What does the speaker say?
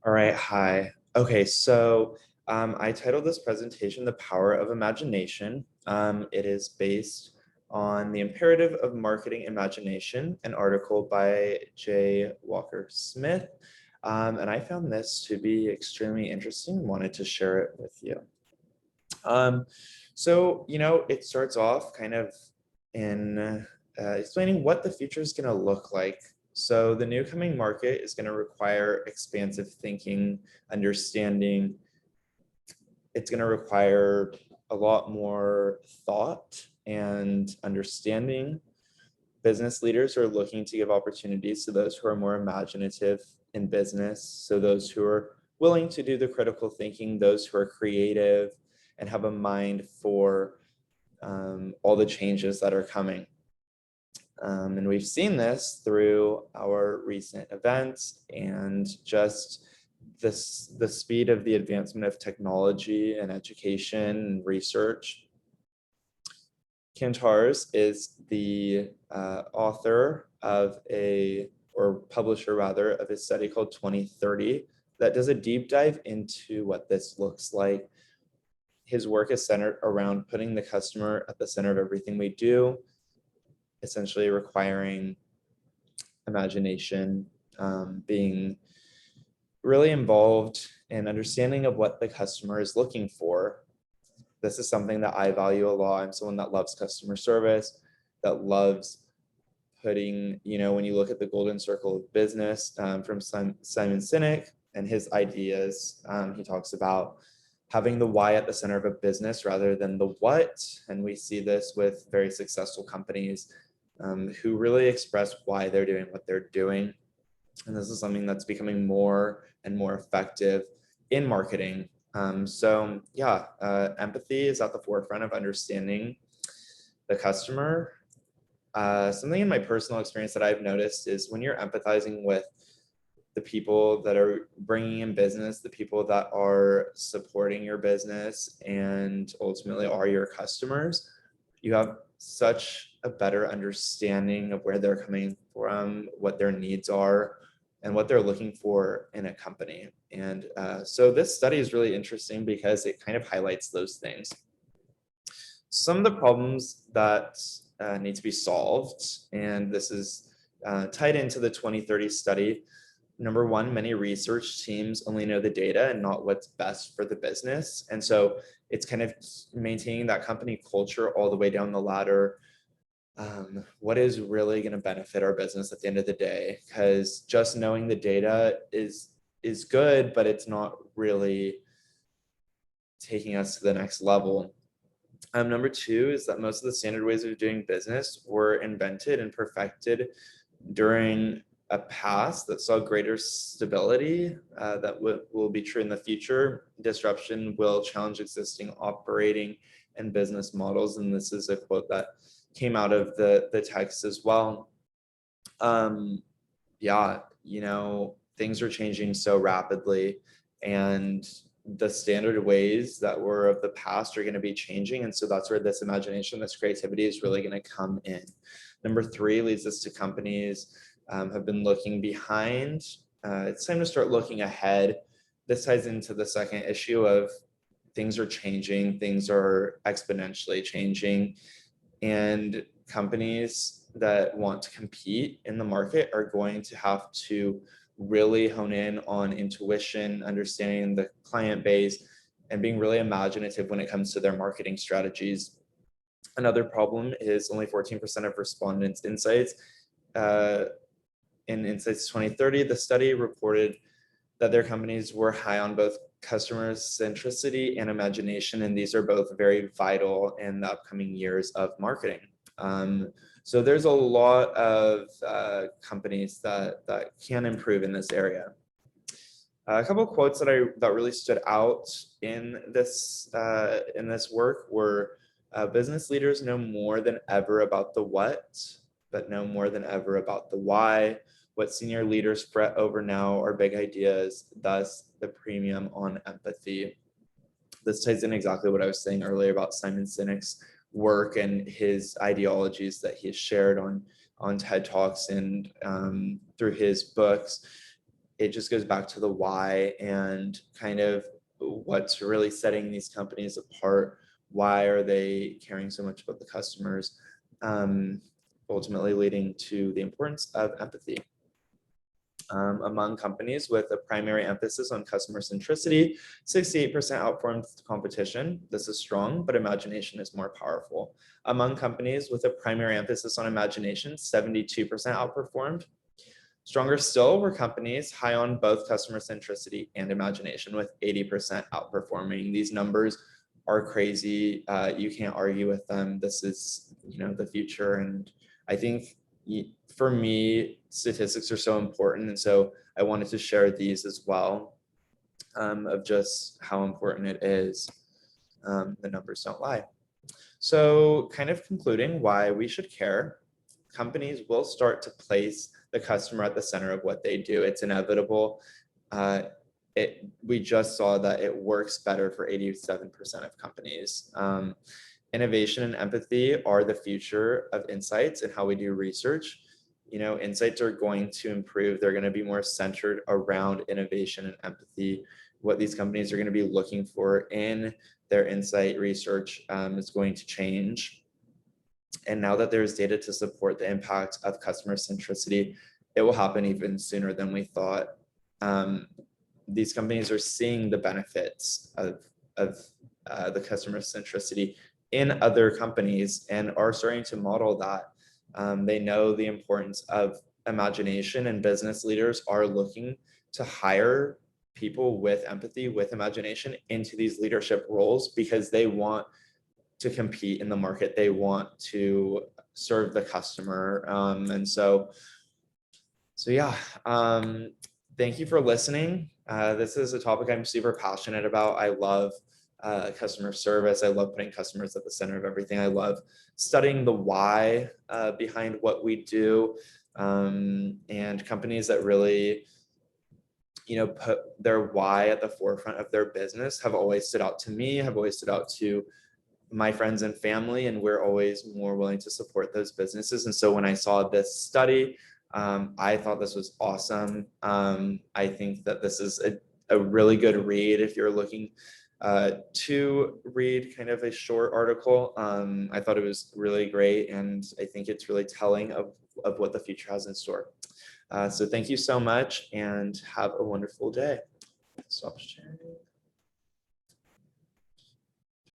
All right, hi. Okay, so I titled this presentation The Power of Imagination. It is based on The Imperative of Marketing Imagination, an article by J. Walker Smith. And I found this to be extremely interesting and wanted to share it with you. It starts off kind of in explaining what the future is going to look like. So the new coming market is going to require expansive thinking, understanding. It's going to require a lot more thought and understanding. Business leaders are looking to give opportunities to those who are more imaginative in business. So those who are willing to do the critical thinking, those who are creative and have a mind for all the changes that are coming. And we've seen this through our recent events and just the speed of the advancement of technology and education and research. Kantars is the author of or publisher rather, of a study called 2030 that does a deep dive into what this looks like. His work is centered around putting the customer at the center of everything we do, essentially requiring imagination, being really involved in understanding of what the customer is looking for. This is something that I value a lot. I'm someone that loves customer service, that loves putting, when you look at the golden circle of business from Simon Sinek and his ideas, he talks about having the why at the center of a business rather than the what. And we see this with very successful companies who really express why they're doing what they're doing. And this is something that's becoming more and more effective in marketing. Empathy is at the forefront of understanding the customer. Something in my personal experience that I've noticed is when you're empathizing with the people that are bringing in business, the people that are supporting your business and ultimately are your customers, you have such a better understanding of where they're coming from, what their needs are, and what they're looking for in a company. And so this study is really interesting because it kind of highlights those things. Some of the problems that need to be solved, and this is tied into the 2030 study. Number one, many research teams only know the data and not what's best for the business. And so it's kind of maintaining that company culture all the way down the ladder. What is really going to benefit our business at the end of the day? Because just knowing the data is good, but it's not really taking us to the next level. Number two is that most of the standard ways of doing business were invented and perfected during a past that saw greater stability. That will be true in the future. Disruption will challenge existing operating and business models. And this is a quote that came out of the text as well. Things are changing so rapidly, and the standard ways that were of the past are going to be changing. And so that's where this imagination, this creativity is really going to come in. Number three leads us to companies have been looking behind. It's time to start looking ahead. This ties into the second issue of things are changing, things are exponentially changing, and companies that want to compete in the market are going to have to really hone in on intuition, understanding the client base, and being really imaginative when it comes to their marketing strategies. Another problem is only 14% of respondents' insights. In Insights 2030, the study reported that their companies were high on both customer centricity and imagination, and these are both very vital in the upcoming years of marketing. So there's a lot of companies that can improve in this area. A couple of quotes that really stood out in this work were business leaders know more than ever about the what, but know more than ever about the why. What senior leaders fret over now are big ideas, thus the premium on empathy. This ties in exactly what I was saying earlier about Simon Sinek's work and his ideologies that he has shared on TED Talks and through his books. it just goes back to the why and kind of what's really setting these companies apart. Why are they caring so much about the customers? Ultimately leading to the importance of empathy. Among companies with a primary emphasis on customer centricity, 68% outperformed the competition. This is strong, but imagination is more powerful. Among companies with a primary emphasis on imagination, 72% outperformed. Stronger still were companies high on both customer centricity and imagination, with 80% outperforming. These numbers are crazy. You can't argue with them. This is, the future. And I think for me, statistics are so important. And so I wanted to share these as well, of just how important it is. The numbers don't lie. So kind of concluding why we should care, companies will start to place the customer at the center of what they do. It's inevitable. We just saw that it works better for 87% of companies. Innovation and empathy are the future of insights and how we do research. Insights are going to improve. They're going to be more centered around innovation and empathy. What these companies are going to be looking for in their insight research is going to change. And now that there's data to support the impact of customer centricity, it will happen even sooner than we thought. These companies are seeing the benefits of the customer centricity in other companies and are starting to model that. They know the importance of imagination, and business leaders are looking to hire people with empathy, with imagination into these leadership roles because they want to compete in the market. They want to serve the customer. And so yeah, thank you for listening. This is a topic I'm super passionate about. I love customer service. I love putting customers at the center of everything. I love studying the why behind what we do, and companies that really, put their why at the forefront of their business have always stood out to me, have always stood out to my friends and family, and we're always more willing to support those businesses. And so when I saw this study, I thought this was awesome. I think that this is a really good read if you're looking to read kind of a short article. I thought it was really great, and I think it's really telling of what the future has in store. So thank you so much, and have a wonderful day. Stop sharing.